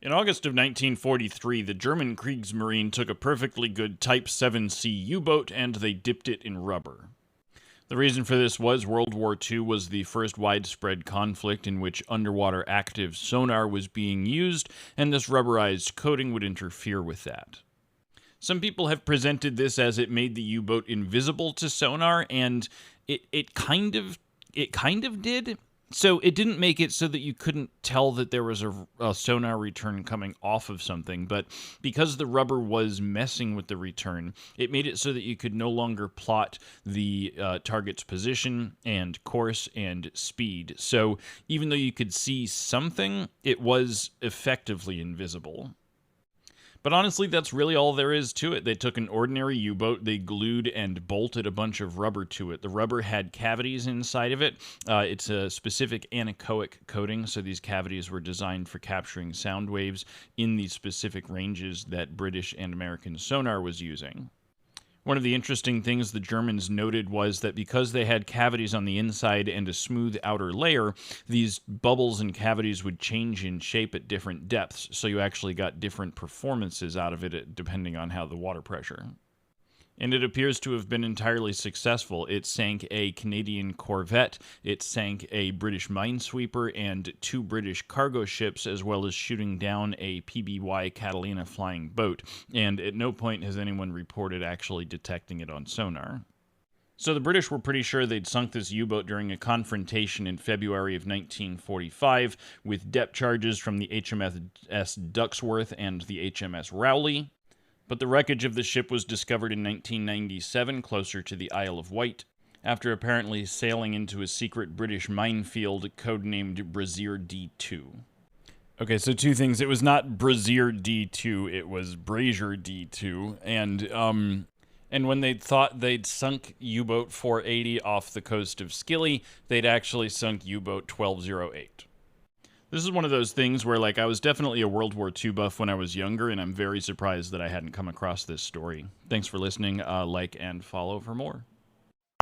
In August of 1943, the German Kriegsmarine took a perfectly good Type 7C U-boat and they dipped it in rubber. The reason for this was World War II was the first widespread conflict in which underwater active sonar was being used, and this rubberized coating would interfere with that. Some people have presented this as it made the U-boat invisible to sonar, and it kind of did. So it didn't make it so that you couldn't tell that there was a sonar return coming off of something, but because the rubber was messing with the return, it made it so that you could no longer plot the target's position and course and speed. So even though you could see something, it was effectively invisible. But honestly, that's really all there is to it. They took an ordinary U-boat, they glued and bolted a bunch of rubber to it. The rubber had cavities inside of it. It's a specific anechoic coating, so these cavities were designed for capturing sound waves in the specific ranges that British and American sonar was using. One of the interesting things the Germans noted was that because they had cavities on the inside and a smooth outer layer, these bubbles and cavities would change in shape at different depths, so you actually got different performances out of it depending on how the water pressure. And it appears to have been entirely successful. It sank a Canadian corvette, it sank a British minesweeper, and 2 British cargo ships, as well as shooting down a PBY Catalina flying boat. And at no point has anyone reported actually detecting it on sonar. So the British were pretty sure they'd sunk this U-boat during a confrontation in February of 1945 with depth charges from the HMS Ducksworth and the HMS Rowley. But the wreckage of the ship was discovered in 1997 closer to the Isle of Wight, after apparently sailing into a secret British minefield codenamed Brazier D2. Okay, so 2 things. It was not Brazier D2, it was Brazier D2, and when they thought they'd sunk U-boat 480 off the coast of Scilly, they'd actually sunk U-boat 1208. This is one of those things where, I was definitely a World War II buff when I was younger, and I'm very surprised that I hadn't come across this story. Thanks for listening. Like and follow for more.